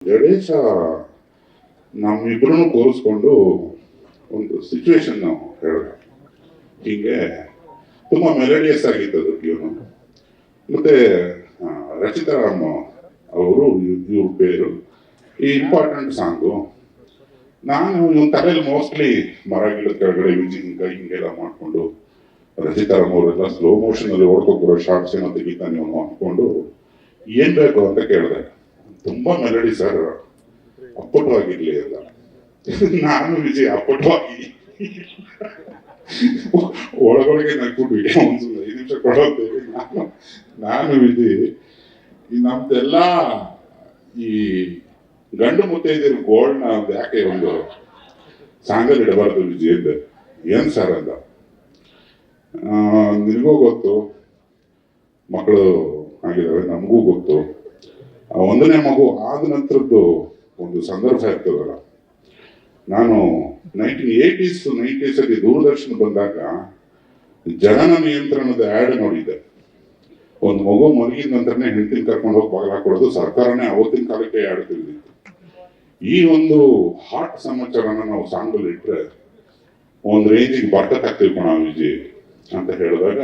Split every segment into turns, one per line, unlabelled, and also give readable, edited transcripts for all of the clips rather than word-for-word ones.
ಗಣೇಶ ನಮ್ಮಿಬ್ರು ಕೂರಿಸ್ಕೊಂಡು ಒಂದು ಸಿಚುವೇಶನ್ ಹೇಳಿದ. ಹೀಗೆ ತುಂಬಾ ಮೆಲೋಡಿಯಸ್ ಆಗಿತ್ತು ಟ್ಯೂನು. ಮತ್ತೆ ರಚಿತಾರಾಮ್ ಅವರು ಇವ್ರ ಪೇರು ಈ ಇಂಪಾರ್ಟೆಂಟ್ ಸಾಂಗು. ನಾನು ಇವನ್ ತಲೆಯಲ್ಲಿ ಮೋಸ್ಟ್ಲಿ ಮರ ಗಿಡದ ಕೆಳಗಡೆ ಹಿಂಗೆಲ್ಲ ಮಾಡ್ಕೊಂಡು ರಚಿತಾರಾಮ್ ಅವರೆಲ್ಲ ಸ್ಲೋ ಮೋಷನ್ ಅಲ್ಲಿ ಓಡ್ಕೊಂಡು ಬರೋ ಶಾರ್ಟ್ಸ್ ಏನೋ ತೆಗಿತಾನೆ ಅವನು ಅಂದ್ಕೊಂಡು ಏನ್ ಬೇಕು ಅಂತ ಕೇಳಿದೆ. ತುಂಬಾ ಮೆಲಡಿ ಸರ್, ಅಪ್ಪಟವಾಗಿರ್ಲಿ ಎಲ್ಲ. ನಾನು ವಿಜಯ್ ಅಪ್ಪಟವಾಗಿ ಒಳಗೊಳಗೆ ನಕ್ಬಿಟ್ಟು ಒಂದು 5 ನಿಮಿಷ ಕೊಡೋದೇವೆ. ನಾನು ವಿಜಯ್ ನಮ್ದೆಲ್ಲ ಈ ಗಂಡು ಮುತ್ತೈದರ ಗೋಲ್ಡ್ನ ಯಾಕೆ ಒಂದು ಸಾಂಗಲ್ಲಿ ಇಡಬಾರ್ದು ವಿಜಯ್ ಅಂದೆ. ಏನ್ ಸರ್ ಅಂದ. ನಿನಗೂ ಗೊತ್ತು ಮಕ್ಕಳು ಆಗಿದ್ದಾವೆ, ನಮಗೂ ಗೊತ್ತು. 1ನೇ ಮಗು ಆದ ನಂತರದ್ದು ಒಂದು ಸಂದರ್ಭ ಇರ್ತದಲ್ಲ. ನಾನು 1980s 90s ಅಲ್ಲಿ ದೂರದರ್ಶನ ಬಂದಾಗ ಜನನ ನಿಯಂತ್ರಣದ ಆ್ಯಡ್ ನೋಡಿದ್ದೆ. ಒಂದು ಮಗು ಮಲಗಿದ ನಂತರನೇ ಹೆಂಡತಿನ ಕರ್ಕೊಂಡು ಹೋಗಿ ಬಾಗಿಲು ಹಾಕೊಡೋದು. ಸರ್ಕಾರನೇ ಅವತ್ತಿನ ಕಾಲಕ್ಕೆ ಆ್ಯಡ್ ತೆಗೆದಿತ್ತು. ಈ ಒಂದು ಹಾಟ್ ಸಮಾಚಾರನ ನಾವು ಸಾಂಗಲ್ಲಿ ಇಟ್ರೆ ಒಂದು ರೇಂಜಿಗೆ ಬರ್ಕತ್ತಾಗ್ತೀವಿ ಕಣ ವಿಜಯ್ ಅಂತ ಹೇಳಿದಾಗ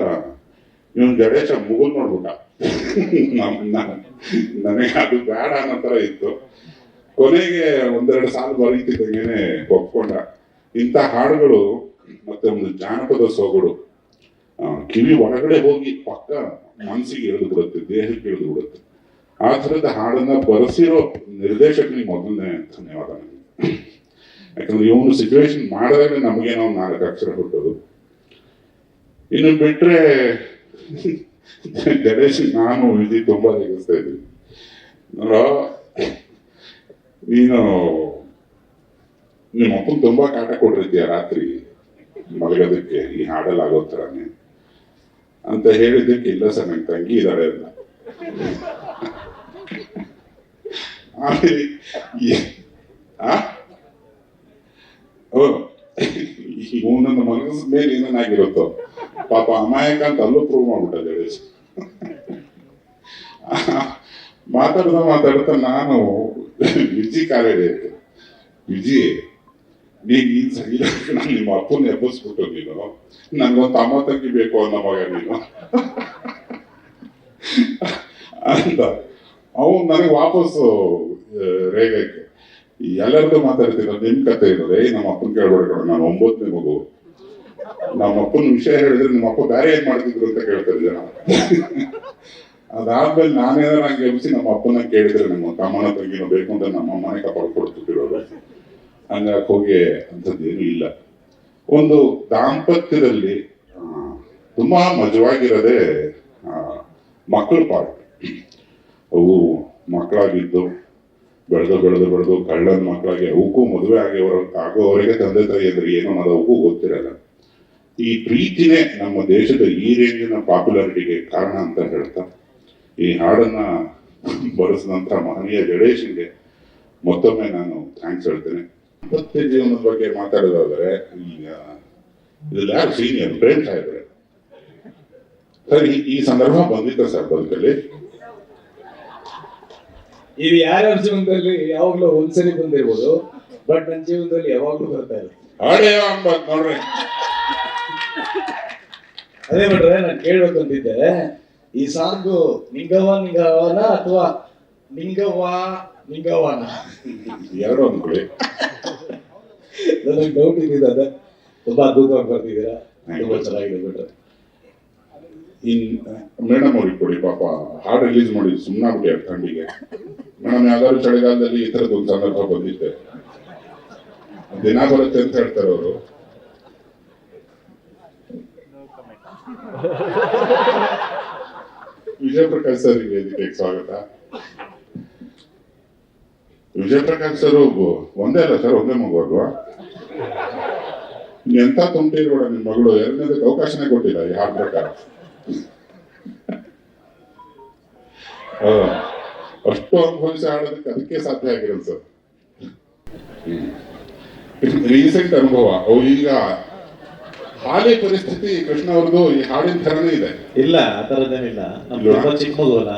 ಇವನು ಗಣೇಶ ಮುಗುಲ್ ನೋಡ್ಬಿಟ್ಟ. ನನಗೆ ಅದು ಬೇಡ ಅನ್ನೋ ಥರ ಇತ್ತು. ಕೊನೆಗೆ 1-2 ಸಾಲು ಬರೀತಿದ್ದಂಗೆನೆ ಒಪ್ಕೊಂಡ. ಇಂಥ ಹಾಡುಗಳು ಮತ್ತೆ ಒಂದು ಜಾನಪದ ಸೊಗಡು ಕಿವಿ ಒಳಗಡೆ ಹೋಗಿ ಪಕ್ಕ ಮನಸ್ಸಿಗೆ ಇಳಿದು ಬಿಡುತ್ತೆ, ದೇಹಕ್ಕೆ ಇಳಿದು ಬಿಡುತ್ತೆ. ಆ ಥರದ ಹಾಡನ್ನ ಬರೆಸಿರೋ ನಿರ್ದೇಶಕನಿಗೆ ಮೊದಲನೇ ಧನ್ಯವಾದ ನನಗೆ. ಯಾಕಂದ್ರೆ ಇವನು ಸಿಚುವೇಶನ್ ಮಾಡಿದ್ರೆ ನಮಗೇನೋ 4 ಅಕ್ಷರ ಹುಟ್ಟೋದು. ಇನ್ನು ಬಿಟ್ರೆ ಗಣೇಶ್ ನಾನು ವಿಜಯ್ ತುಂಬಾ ರೇಗಿಸ್ತಾ ಇದ್ವಿ. ನೀನು ನಿಮ್ಮ ಅಪ್ಪನ ತುಂಬಾ ಕಾಟ ಕೊಟ್ಟಿರ್ತೀಯ ರಾತ್ರಿ ಮಲಗೋದಕ್ಕೆ ಈ ಹಾಡಲ್ಲಿ ಆಗೋ ಥರನೇ ಅಂತ ಹೇಳಿದ್ದಕ್ಕೆ, ಇಲ್ಲ ಸರ್ ನಂಗೆ ತಂಗಿ ಇದ್ದಾಳೆ ಅಂತ. ಆಮೇಲೆ ಇವನನ್ನ ಮನಸ್ಸ ಮೇಲೆ ಏನೇನಾಗಿರುತ್ತೋ ಪಾಪ ಅಮಾಯಕ ಅಂತ ಅಲ್ಲೂ ಪ್ರೂವ್ ಮಾಡ್ಬಿಟ್ಟ ಗಣೇಶ್. ಮಾತಾಡ್ತಾ ನಾನು ವಿಜಯ್ ಕಾಲೇಜ್ ವಿಜಯ್ ನೀನ್ ಸರಿ ನಾನು ನಿಮ್ಮ ಅಪ್ಪನ ಎಬ್ಬಿಸ್ಬಿಟ್ಟು ನೀನು ನನ್ಗೊಂದು ತಮ್ಮ ತಂಗಿ ಬೇಕು ಅನ್ನೋ ಮಗ ನೀನು ಅಂತ ಅವನು ನನಗೆ ವಾಪಸ್ಸು ರೇಗಕ್ಕೆ ಎಲ್ಲರದ್ದು ಮಾತಾಡ್ತೀರ ನಿಮ್ ಕತೆ ಇರೋದೇ. ನಮ್ಮ ಅಪ್ಪನ ಕೇಳ್ಬೇಡ, ನಾನು 9ನೇ ಮಗು. ನಮ್ಮ ಅಪ್ಪನ ವಿಷಯ ಹೇಳಿದ್ರೆ ನಿಮ್ಮ ಅಪ್ಪ ಬೇರೆ ಏನ್ ಮಾಡ್ತಿದ್ರು ಅಂತ ಕೇಳ್ತಾರೆ ಜನ. ಅದಾದ್ಮೇಲೆ ನಾನೇನಾರ ನಂಗೆ ಎಬ್ಬಿಸಿ ನಮ್ಮ ಅಪ್ಪನ ಕೇಳಿದ್ರೆ ನಮ್ಮ ತಮ್ಮನ ತಂಗಿನೋ ಬೇಕು ಅಂತ ನಮ್ಮ ಅಮ್ಮನೇ ಕಪಾಳ ಕೊಡ್ತಿರೋರು. ಹಂಗಾಗಿ ಹೋಗಿ ಅಂಥದ್ದೇನು ಇಲ್ಲ. ಒಂದು ದಾಂಪತ್ಯದಲ್ಲಿ ತುಂಬಾ ಮಜವಾಗಿರೋದೇ ಮಕ್ಕಳ ಪಾಠ. ಅವು ಮಕ್ಕಳಾಗಿದ್ದು ಬೆಳೆದು ಕಳ್ಳನ ಮಕ್ಕಳಾಗಿ ಅವಕ್ಕೂ ಮದುವೆ ಆಗೋವರೆಗೆ ತಂದೆ ತಾಯಿ ಅಂದ್ರೆ ಏನೋ ಅನ್ನೋದು ಅವಕ್ಕೂ ಗೊತ್ತಿರಲ್ಲ. ಈ ಪ್ರೀತಿನೇ ನಮ್ಮ ದೇಶದ ಈ ರೇಂಜಿನ ಪಾಪ್ಯುಲಾರಿಟಿಗೆ ಕಾರಣ ಅಂತ ಹೇಳ್ತಾ ಈ ಹಾಡನ್ನ ಬರೆಸಿದಂತ ಮಹನೀಯ ಗಣೇಶನ್ಗೆ ಮತ್ತೊಮ್ಮೆ ನಾನು ಥ್ಯಾಂಕ್ಸ್ ಹೇಳ್ತೇನೆ. ದಾಂಪತ್ಯ ಜೀವನದ ಬಗ್ಗೆ ಮಾತಾಡೋದಾದ್ರೆ ಈಗ ಇದೆಲ್ಲ ಯಾರು ಸೀನಿಯರ್ ಪ್ರೇಮ್ ಸಾಹೇಬ್ರೆ ಸರ್, ಈ ಸಂದರ್ಭ ಬಂದಿತ್ತ ಸರ್ ಬದುಕಲ್ಲಿ?
ಇದು ಯಾರ್ಯಾರ ಜೀವನದಲ್ಲಿ ಯಾವಾಗ್ಲೂ ಒಂದ್ಸರಿ ಬಂದಿರ್ಬೋದು, ಬಟ್ ನನ್ನ ಜೀವನದಲ್ಲಿ ಯಾವಾಗ್ಲೂ ಬರ್ತಾ ಇಲ್ಲ.
ನೋಡ್ರಿ
ಅದೇ ಬಿಟ್ರೆ ನಾನು ಕೇಳ್ಬೇಕು ಅಂತಿದ್ದೆ, ಈ ಸಾಂಗು ನಿಂಗವ್ವನ ಅಥವಾ ನಿಂಗವ್ವನ
ಎರಡು ಅಂದ್ಕೊಳ್ಳಿ.
ನನಗೆ ಡೌಟ್ ಇದ್ದಿದ್ದು ಅದೇ. ತುಂಬಾ ಅದ್ಭುತವಾಗಿ ಬರ್ತಿದ್ದೀರಾ, ತುಂಬಾ ಚೆನ್ನಾಗಿದೆ ಬಿಟ್ರೆ.
ಮೇಡಮ್ ಅವ್ರಿಗೆ ಕೊಡಿ, ಪಾಪ ಹಾಡು ರಿಲೀಸ್ ಮಾಡಿ ಸುಮ್ಮನಾಗ್ಬಿಟ್ಟು ಥಂಡಿಗೆ. ಮೇಡಮ್ ಯಾವ್ದಾದ್ರು ಚಳಿಗಾಲದಲ್ಲಿ ಈ ಥರದ್ದು ಒಂದು ಸಂದರ್ಭ ಬಂದಿದ್ದೆ, ದಿನ ಬರುತ್ತೆ ಅಂತ ಹೇಳ್ತಾರೆ ಅವರು. ವಿಜಯ್ ಪ್ರಕಾಶ್ ಸರ್ ವೇದಿಕೆಗೆ ಸ್ವಾಗತ. ವಿಜಯ್ ಪ್ರಕಾಶ್ ಸರ್ ಒಂದೇ ಅಲ್ಲ ಸರ್, ಒಂದೇ ಮಗು ಅಲ್ವಾ? ಎಂತ ತುಂಬಿರೋಡ ನಿಮ್ ಮಗಳು, 2ನೇದಕ್ಕೆ ಅವಕಾಶನೇ ಕೊಟ್ಟಿಲ್ಲ ಈ ಹಾಡು ಪ್ರಕಾರ. ಅಷ್ಟು ಅನುಭವಿಸಿ ಆಡೋದಕ್ಕೆ ಅದಕ್ಕೆ ಸಾಧ್ಯ ಆಗಿರೋದು ಸರ್. ರೀಸೆಂಟ್ ಅನುಭವ. ಅವು ಈಗ ಹಾಲಿ ಪರಿಸ್ಥಿತಿ ಕೃಷ್ಣ ಅವ್ರದ್ದು ಈ ಹಾಡಿನ ಥರನೇ ಇದೆ.
ಇಲ್ಲ, ಆ ಥರದ್ದೇನಿಲ್ಲ. ನಮ್ಮ ಚಿಕ್ಕ ಮಗು ಅಲ್ಲ.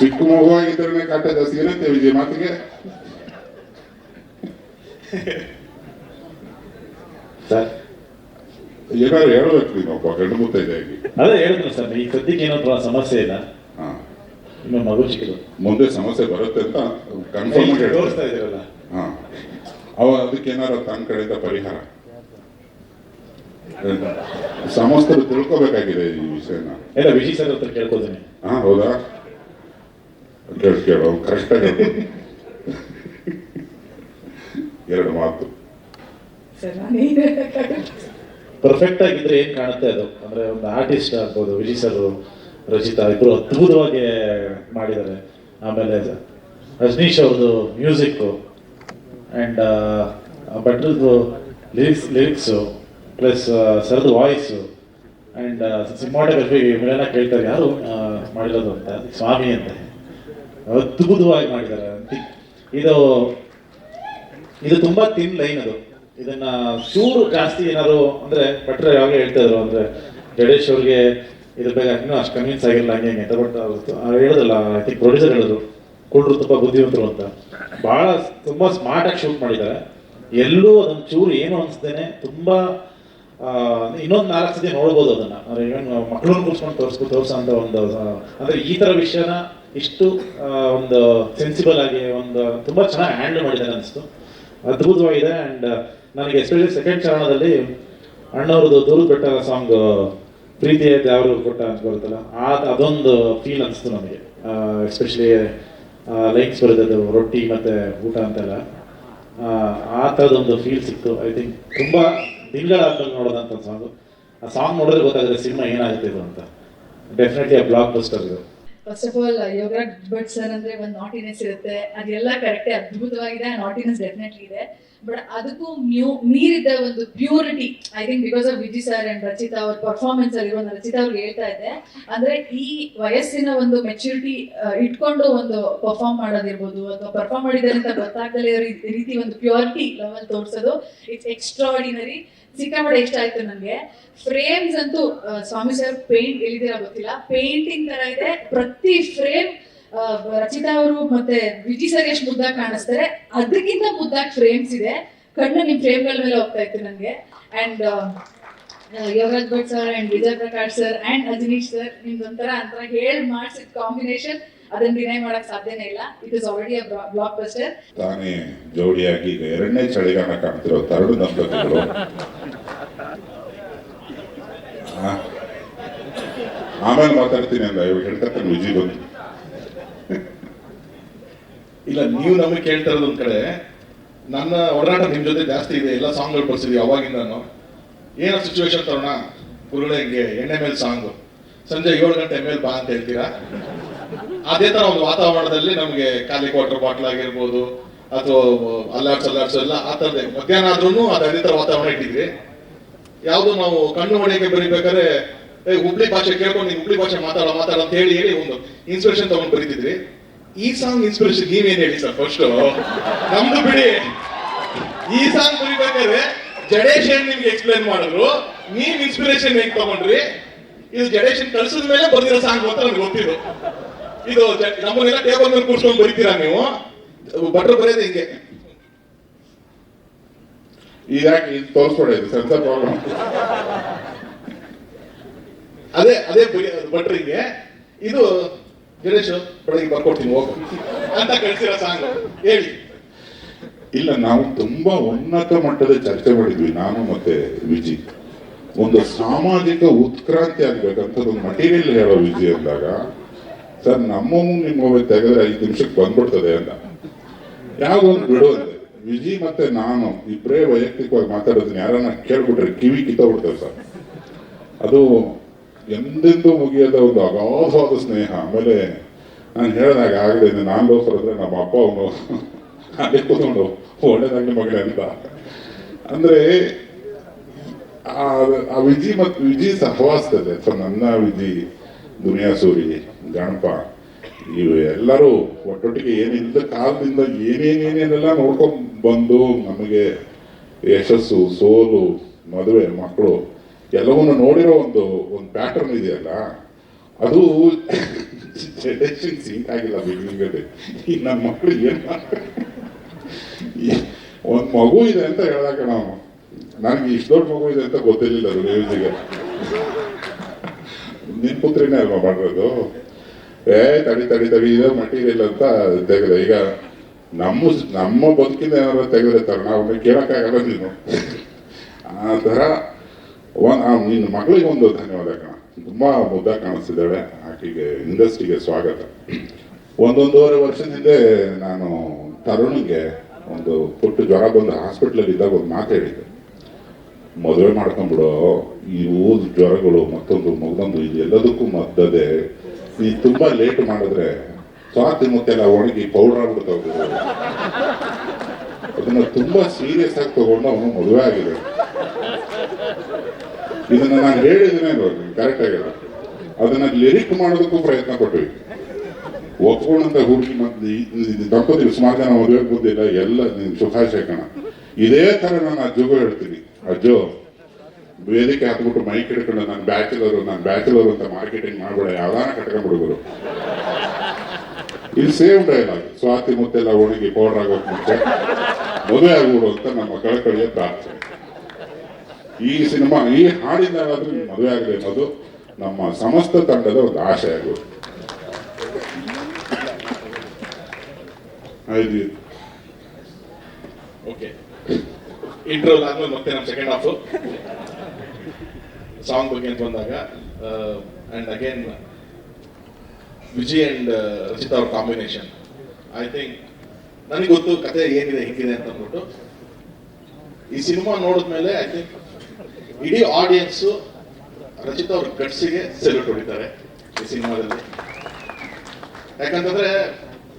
ಚಿಕ್ಕ ಮಗುವಾಗಿದ್ರೆ ಕಾಟ ಜಾಸ್ತಿ ಇರುತ್ತೆ ವಿಜಯ್ ಮಾತಿಗೆ.
ಸರ್
ಏನಾದ್ರು ಹೇಳ್ಬೇಕು ನೀನೊಬ್ಬ ಗಂಡು ಮುತ್ತೈದೆಯಾಗಿ.
ಅದೇ ಹೇಳಿದ್ರು ಸರ್, ಈ ಸದ್ಯಕ್ಕೆ ಏನೋ ಸಮಸ್ಯೆ ಇಲ್ಲ,
ಹಾ,
ಇನ್ನು ಮಗು ಚಿಕ್ಕದು,
ಮುಂದೆ ಸಮಸ್ಯೆ ಬರುತ್ತೆ ಅಂತ ಕನ್ಫರ್ಮ್
ತೋರಿಸ್ತಾ ಇದೀರಲ್ಲ.
ಹಾ, ಅದಕ್ಕೆ ಏನಾರ ತನ್ನ ಕಡೆಯಿಂದ ಪರಿಹಾರ ಸಮಸ್ತರು ತಿಳ್ಕೊಬೇಕಾಗಿದೆ ಈ ವಿಷಯನ.
ಎಲ್ಲ ವಿಜಯ್ ಸರ್ ಹತ್ರ ಕೇಳ್ಕೊತೀನಿ.
ಹಾ, ಹೌದಾ? ಕೇಳು ಕರೆಕ್ಟಾಗಿ ಎರಡು ಮಾತು.
ಪರ್ಫೆಕ್ಟ್ ಆಗಿದ್ರೆ ಏನ್ ಕಾಣುತ್ತೆ ಅದು, ಅಂದ್ರೆ ಒಂದು ಆರ್ಟಿಸ್ಟ್ ಆಗ್ಬೋದು. ವಿಜಯ್ ಸರ್, ರಚಿತಾ ಇಬ್ರು ಅದ್ಭುತವಾಗಿ ಮಾಡಿದ್ದಾರೆ. ಆಮೇಲೆ ರಜನೀಶ್ ಅವ್ರದ್ದು ಮ್ಯೂಸಿಕ್ ಅಂಡ್ ಭಟ್ರದ್ದು ಲಿರಿಕ್ಸು ಪ್ಲಸ್ ಸರ್ದು ವಾಯ್ಸು ಅಂಡ್ ಸಿನಿಮಾಟೋಗ್ರಫಿ ಇವೆಲ್ಲ ಕೇಳ್ತಾರೆ ಯಾರು ಮಾಡಿರೋದು ಅಂತ, ಸ್ವಾಮಿ ಅಂತ ಅದ್ಭುತವಾಗಿ ಮಾಡಿದ್ದಾರೆ. ಇದು ತುಂಬಾ ತಿನ್ ಲೈನ್ ಅದು. ಇದನ್ನ ಚೂರು ಜಾಸ್ತಿ ಏನಾದ್ರು ಅಂದ್ರೆ ಭಟ್ರೆ ಯಾವಾಗ ಹೇಳ್ತಾ ಇದ್ರು ಅಂದ್ರೆ ಜಡೇಶ್ ಅವ್ರಿಗೆ ಇದ್ರ ಬಗ್ಗೆ ಇನ್ನೂ ಅಷ್ಟು ಕನ್ವಿನ್ಸ್ ಆಗಿಲ್ಲ ಹಂಗೆ ಅಂತ. ಬಟ್ ಹೇಳೋದಲ್ಲ, ಐ ಥಿಂಕ್ ಪ್ರೊಡ್ಯೂಸರ್ ಹೇಳಿದ್ರು ಕುಳ್ರು ತುಂಬಾ ಬುದ್ಧಿವಂತರು ಅಂತ. ಬಹಳ ತುಂಬಾ ಸ್ಮಾರ್ಟ್ ಆಗಿ ಶೂಟ್ ಮಾಡಿದ್ದಾರೆ. ಎಲ್ಲೂ ಅದೊಂದು ಚೂರು ಏನು ಅನ್ಸ್ದೇನೆ ತುಂಬಾ ಇನ್ನೊಂದು 4 ಸತಿ ನೋಡ್ಬೋದು ಅದನ್ನ. ಅಂದ್ರೆ ಇವನ್ ಮಕ್ಕಳನ್ನ ಕೂರ್ಸ್ಕೊಂಡು ತೋರ್ಸೋ ಅಂತ ಒಂದು ಅಂದ್ರೆ ಈ ತರ ವಿಷಯನ ಇಷ್ಟು ಒಂದು ಸೆನ್ಸಿಬಲ್ ಆಗಿ ಒಂದು ತುಂಬಾ ಚೆನ್ನಾಗಿ ಹ್ಯಾಂಡಲ್ ಮಾಡಿದ್ದಾರೆ ಅನಿಸ್ತು. ಅದ್ಭುತವಾಗಿದೆ. ಅಂಡ್ ನನಗೆ ಎಸ್ಪೆಷಲಿ ಸೆಕೆಂಡ್ ಚರಣದಲ್ಲಿ ಅಣ್ಣವ್ರದ್ದು ದೂರದ ಬೆಟ್ಟ ಸಾಂಗ್ ಪ್ರೀತಿ ಯಾವ್ರು ಕೊಟ್ಟ ಅಂತ ಬರುತ್ತಲ್ಲ, ಅದೊಂದು ಫೀಲ್ ಅನಿಸ್ತು ನನಗೆ. ಎಸ್ಪೆಷಲಿ ಲೈನ್ಸ್ ಬರೋದು ರೊಟ್ಟಿ ಮತ್ತೆ ಊಟ ಅಂತೆಲ್ಲ, ಆ ಥರದೊಂದು ಫೀಲ್ ಸಿಕ್ತು. ಐ ಥಿಂಕ್ ತುಂಬಾ ದಿನಗಳಾದ್ಮೇಲೆ ನೋಡೋದಂತ ಸಾಂಗು. ಆ ಸಾಂಗ್ ನೋಡಿದ್ರೆ ಗೊತ್ತಾಗುತ್ತೆ ಸಿನಿಮಾ ಏನಾಗುತ್ತೆ ಇದು ಅಂತ. ಡೆಫಿನೆಟ್ಲಿ ಆ ಬ್ಲಾಕ್ ಬಸ್ಟರ್ ಇದು.
First of all Yogaraj Bhat sir ಅಂದ್ರೆ ಒಂದು ನಾಟಿನೆಸ್ ಇರುತ್ತೆ, ಅದೆಲ್ಲ ಕರೆಕ್ಟೇ, ಅದ್ಭುತವಾಗಿದೆ. ನಾಟಿನೆಸ್ ಡೆಫಿನೆಟ್ಲಿ ಇದೆ, ಬಟ್ ಅದಕ್ಕೂ ಮೀರಿದ ಒಂದು purity I think because of Vijay sir and Rachita ಅವ್ರ ಪರ್ಫಾರ್ಮೆನ್ಸ್ ಅಲ್ಲಿ. ಒಂದು ರಚಿತಾ ಅವ್ರಿಗೆ ಹೇಳ್ತಾ ಇದ್ದೆ, ಅಂದ್ರೆ ಈ ವಯಸ್ಸಿನ ಒಂದು ಮೆಚುರಿಟಿ ಇಟ್ಕೊಂಡು ಒಂದು ಪರ್ಫಾರ್ಮ್ ಮಾಡೋದಿರ್ಬೋದು ಅಥವಾ ಪರ್ಫಾರ್ಮ್ ಮಾಡಿದ್ದಾರೆ ಅಂತ ಗೊತ್ತಾಗಲೇ ರೀತಿ ಒಂದು ಪ್ಯೂರಿಟಿ ಲೆವೆಲ್ ತೋರಿಸೋದು ಇಟ್ಸ್ ಎಕ್ಸ್ಟ್ರಾರ್ಡಿನರಿ. ಸಿಕ್ಕಾಪಟ್ಟೆ ಇಷ್ಟ ಆಯ್ತು ನನಗೆ. ಫ್ರೇಮ್ಸ್ ಅಂತೂ ಸ್ವಾಮಿ ಸರ್ ಪೇಂಟ್ ಎಲ್ಲಿದ್ದೀರಾ ಗೊತ್ತಿಲ್ಲ, ಪೇಂಟಿಂಗ್ ತರ ಇದೆ ಪ್ರತಿ ಫ್ರೇಮ್. ರಚಿತಾ ಅವರು ಮತ್ತೆ ವಿಜಯ್ ಸರ್ ಎಷ್ಟು ಮುದ್ದಾಗಿ ಕಾಣಿಸ್ತಾರೆ, ಅದಕ್ಕಿಂತ ಮುದ್ದಾಗಿ ಫ್ರೇಮ್ಸ್ ಇದೆ. ಕಣ್ಣು ನಿಮ್ ಫ್ರೇಮ್ಗಳ ಮೇಲೆ ಹೋಗ್ತಾ ಇತ್ತು ನನಗೆ. And Yogaraj Bhat sir and Vijay Prakash sir and Ajaneesh sir, ನಿಮ್ದೊಂಥರ ಅಂತ ಹೇಳಿ ಮಾಡಿಸಿದ ಕಾಂಬಿನೇಷನ್, ಅದನ್ನ ಡಿನೈ ಮಾಡಕ್ ಸಾಧ್ಯನೇ ಇಲ್ಲ. It is already a blockbuster.
ತಾನೇ ಜೋಡಿಯಾಗಿ ಈಗ 2ನೇ ಚಳಿಗಾಲ ಕಾಣ್ತಿರೋ ತರಡು ದಂಪತಿಗಳು. ಆಮೇಲೆ ಮಾತಾಡ್ತೀನಿ ಅಂದ, ಇವಾಗ ಹೇಳ್ತಾರೆ ವಿಜಯ್ ಬಂದು.
ಇಲ್ಲ, ನೀವು ನಮಗೆ ಕೇಳ್ತಾ ಇರೋದು ಒಂದ್ ಕಡೆ, ನನ್ನ ಒಡನಾಟ ನಿಮ್ ಜೊತೆ ಜಾಸ್ತಿ ಇದೆ. ಎಲ್ಲ ಸಾಂಗ್ಗಳು ಬರ್ಸಿದ್ವಿ ಅವಾಗಿಂದ. ಏನೋ ಸಿಚುವೇಶನ್ ತರೋಣ, ಗುರುಳಿಗೆ ಎಣ್ಣೆ ಮೇಲೆ ಸಾಂಗ್, ಸಂಜೆ 7 ಗಂಟೆ ಮೇಲೆ ಬಾ ಅಂತ ಹೇಳ್ತೀರಾ. ಅದೇ ತರ ಒಂದು ವಾತಾವರಣದಲ್ಲಿ ನಮಗೆ ಖಾಲಿ ವಾಟರ್ ಬಾಟ್ಲ್ ಆಗಿರ್ಬೋದು ಅಥವಾ ಅಲ್ಲಾಡ್ಸು ಎಲ್ಲ ಆ ತರದೇ ಮಧ್ಯಾಹ್ನ ಆದ್ರೂ ಅದೇ ತರ ವಾತಾವರಣ ಇಟ್ಟಿದ್ವಿ. ಯಾವ್ದು ನಾವು ಕಣ್ಣು ಹೊಡೆಯಕ್ಕೆ ಬರೀಬೇಕಾದ್ರೆ ಹುಬ್ಳಿ ಭಾಷೆ ಕೇಳ್ಕೊಂಡು ನೀವು ಹುಬ್ಳಿ ಭಾಷೆ ಮಾತಾಡ ಅಂತ ಹೇಳಿ ಒಂದು ಇನ್ಸ್ಪಿರೇಷನ್ ತಗೊಂಡು ಬರೀತಿದ್ವಿ. ಈ ಸಾಂಗ್ ಇನ್ಸ್ಪಿರೇಷನ್ ನೀವೇನ್ ಹೇಳಿ ಸರ್ ಫಸ್ಟ್? ನಮ್ದು ಬಿಡಿ, ಈ ಸಾಂಗ್ ಬರೀಬೇಕಾದ್ರೆ ಜಡೇಶ್ ಏನ್ ನಿಮ್ಗೆ ಎಕ್ಸ್ಪ್ಲೇನ್ ಮಾಡಿದ್ರು, ನೀವ್ ಇನ್ಸ್ಪಿರೇಷನ್ ಹೇಗ್ ತಗೊಂಡ್ರಿ? ಇದು ಜಡೇಶನ್ ಕಳ್ಸಿದ ಮೇಲೆ ಬರ್ದಿರೋ ಸಾಂಗ್ ಅಂತ ನನ್ಗೆ ಗೊತ್ತಿದ್ದು. ಇದು ನಮ್ಮನ್ನೆಲ್ಲ ಟೇಬಲ್ ಮೇಲೆ ಕೂರ್ಸ್ಕೊಂಡು ಬರೀತೀರಾ ನೀವು? ಭಟ್ರು ಬರೆಯೋದು ಹಿಂಗೆ.
ಇದಾಗಿ ಇದು ತೋರಿಸ್ಕೊಡೋದು ಸೆನ್ಸರ್ ಪ್ರಾಬ್ಲಮ್.
ಅದೇ ಭಟ್ರಿಗೆ ಇದು ಜಡೇಶ್ ಬೆಳಗ್ಗೆ ಬರ್ಕೊಡ್ತೀನಿ ಹೋಗು ಅಂತ ಕಳ್ಸಿರೋ ಸಾಂಗ್ ಹೇಳಿ.
ಇಲ್ಲ, ನಾವು ತುಂಬಾ ಉನ್ನತ ಮಟ್ಟದ ಚರ್ಚೆ ಮಾಡಿದ್ವಿ ನಾನು ಮತ್ತೆ ವಿಜಿ. ಒಂದು ಸಾಮಾಜಿಕ ಉತ್ಕ್ರಾಂತಿ ಆಗ್ಬೇಕಂತ ಒಂದು ಮಟೀರಿಯಲ್ ಹೇಳೋ ವಿಜಿ ಅಂದಾಗ, ಸರ್ ನಮ್ಮವು ನಿಮ್ಮ ತೆಗೆದ್ರೆ 5 ನಿಮಿಷಕ್ಕೆ ಬಂದ್ಬಿಡ್ತದೆ ಅಂತ. ಯಾವ್ದೊಂದು ಬಿಡು ಅಂದೆ. ವಿಜಿ ಮತ್ತೆ ನಾನು ಇಬ್ಬರೇ ವೈಯಕ್ತಿಕವಾಗಿ ಮಾತಾಡೋದನ್ನ ಯಾರನ್ನ ಕೇಳ್ಬಿಟ್ರೆ ಕಿವಿ ಕಿತ್ತೋಗ್ಬಿಡ್ತೇವೆ ಸರ್. ಅದು ಎಂದೆಂದೂ ಮುಗಿಯದ ಒಂದು ಅಗಾಧವಾದ ಸ್ನೇಹ. ಆಮೇಲೆ ನಾನು ಹೇಳಿದಾಗ ಆಗದೆ ನಾನು ಲೋಸರಿದ್ರೆ ನಮ್ಮ ಅಪ್ಪ ಅವನು ಅಲ್ಲೇ ಕೂತ್ಕೊಂಡು ಒಳ್ಳೆದಾಗ್ಲಿ ಮಗಳೇ ಅಂತ. ಅಂದ್ರೆ ಆ ವಿಜಿ ಸಹವಾಸ್ತದೆ. ಸೊ ನನ್ನ ವಿಜಿ, ದುನಿಯಾ ಸೂರಿ, ಗಣಪ, ಇವು ಎಲ್ಲರೂ ಒಟ್ಟೊಟ್ಟಿಗೆ ಏನಿಲ್ಲ ಕಾಲದಿಂದ ಏನೇನೇನೆಲ್ಲ ನೋಡ್ಕೊಂಡು ಬಂದು ನಮಗೆ ಯಶಸ್ಸು, ಸೋಲು, ಮದುವೆ, ಮಕ್ಕಳು ಎಲ್ಲವನ್ನ ನೋಡಿರೋ ಒಂದು ಪ್ಯಾಟರ್ನ್ ಇದೆಯಲ್ಲ, ಅದು ಜನರೇಷನ್ ಸಿಂಕ್ ಆಗಿಲ್ಲ ಬಿಗಿನಿಂಗ್ ಅಲ್ಲಿ. ಈಗ ನನ್ನ ಮಕ್ಕಳು ಏನು ಒಂದು ಮಗು ಇದೆ ಅಂತ ಹೇಳಿದಾಗ ನಾವು ನನಗೆ ಇಷ್ಟು ದೊಡ್ಡ ಮಗು ಇದೆ ಅಂತ ಗೊತ್ತಿರಲಿಲ್ಲ ಅದು ನ್ಯೂಸಿಗೆ. ನಿನ್ ಪುತ್ರಿನೇ ಅಲ್ವಾ ಮಾಡಿರೋದು? ತಡಿ ತಡಿ ತಡಿ ಇದೆ ಮಟೀರಿಯಲ್ ಅಂತ ತೆಗೆದ. ಈಗ ನಮ್ಮ ಬದುಕಿಂದ ಏನಾದ್ರು ತೆಗೆದಿರ್ತಾರೆ, ನಾವು ಕೇಳಕ್ಕಾಗಲ್ಲ ನೀನು. ಆ ಥರ ನಿನ್ನ ಮಗಳಿಗೆ ಒಂದು ಧನ್ಯವಾದ ಕಣ. ತುಂಬಾ ಮುದ್ದಾಗಿ ಕಾಣಿಸ್ತಿದ್ದಾಳೆ. ಆಕೆಗೆ ಇಂಡಸ್ಟ್ರಿಗೆ ಸ್ವಾಗತ. 1.5 ವರ್ಷದ ಹಿಂದೆ ನಾನು ತರುಣಿಗೆ ಒಂದು ಪುಟ್ಟ ಜ್ವರ ಬಂದು ಹಾಸ್ಪಿಟ್ಲಲ್ಲಿ ಇದ್ದಾಗ ಒಂದು ಮಾತು ಹೇಳಿದ್ದೆ, ಮದುವೆ ಮಾಡ್ಕೊಂಡ್ಬಿಡು, ಈ ಊದ ಜ್ವರಗಳು ಮತ್ತೊಂದು ಇದು ಎಲ್ಲದಕ್ಕೂ ಮದ್ದದೆ, ನೀ ತುಂಬಾ ಲೇಟ್ ಮಾಡಿದ್ರೆ ಸ್ವಾತಿ ಮುತ್ತೆಲ್ಲ ಒಣಗಿ ಪೌಡರ್ ಆಗ್ಬಿಡ್ತಾವೆ. ಅದನ್ನ ತುಂಬಾ ಸೀರಿಯಸ್ ಆಗಿ ತಗೊಂಡು ಅವನು ಮದುವೆ ಆಗಿದೆ. ಇದನ್ನ ನಾನು ಹೇಳಿದ್ದೇನೆ ಕರೆಕ್ಟ್ ಆಗಿಲ್ಲ. ಅದನ್ನ ಲಿರಿಕ್ ಮಾಡೋದಕ್ಕೂ ಪ್ರಯತ್ನ ಪಟ್ವಿ. ಒಪ್ಕೊಂಡಂತ ಹುಡುಗಿ ಮತ್ತೆ ದಂಪತಿಗಳು ಸುಮಾರು ಜನ ಮದುವೆ ಬಂದಿಲ್ಲ, ಎಲ್ಲ ಶುಭಾಶಯ ಕಣ. ಇದೇ ತರ ನಾನು ಅಜ್ಜಗೂ ಹೇಳ್ತೀನಿ, ಅಜ್ಜೋ ವೇದಿಕೆ ಹಾಕ್ಬಿಟ್ಟು ಮೈಕ್ ಹಿಡ್ಕೊಂಡು ನಾನು ಬ್ಯಾಚುಲರ್ ಅಂತ ಮಾರ್ಕೆಟಿಂಗ್ ಮಾಡ್ಬೇಡ, ಯಾವ್ದಾನ ಕಟ್ಕೊಂಡ್ಬಿಡುಗರು. ಇದು ಸೇಮ್ ಡೈಲಾಗ್, ಸ್ವಾತಿ ಮುತ್ತೆಲ್ಲ ಒಣಗಿ ಪೌಡರ್ ಆಗೋಕ್ ಮುಂಚೆ ಮದುವೆ ಆಗ್ಬಿಡು ಅಂತ ನಮ್ಮ ಕಳಕಳಿಯ ಪ್ರಾರ್ಥನೆ. ಈ ಸಿನಿಮಾ ಈ ಹಾಡಿನಾದ್ರೂ ಮದುವೆ ಆಗಲಿ ಅನ್ನೋದು ನಮ್ಮ ಸಮಸ್ತ ತಂಡದ ಒಂದು ಆಶೆ ಆಗೋದು. ಆಯ್ತು,
ಓಕೆ. ಇಂಟ್ರೋಲ್ ಆದ್ಮೇಲೆ ಮತ್ತೆ ನಮ್ಮ ಸೆಕೆಂಡ್ ಹಾಫ್ ಸಾಂಗ್ ಬಗ್ಗೆ ಅಂತ ಬಂದಾಗ, and again Vijay and Rachita ಅವ್ರ ಕಾಂಬಿನೇಷನ್, ಐ ಥಿಂಕ್ ನನಗೆ ಗೊತ್ತು ಕತೆ ಏನಿದೆ ಹೆಂಗಿದೆ ಅಂತ ಅಂದ್ಬಿಟ್ಟು ಈ ಸಿನಿಮಾ ನೋಡಿದ್ಮೇಲೆ ಐ ಥಿಂಕ್ ಇಡೀ ಆಡಿಯನ್ಸು ರಚಿತಾ ಅವ್ರ ಗಟ್ಸಿಗೆ ಸೆಲ್ಯೂಟ್ ಹೊಡಿತಾರೆ ಈ ಸಿನಿಮಾದಲ್ಲಿ. ಯಾಕಂತಂದ್ರೆ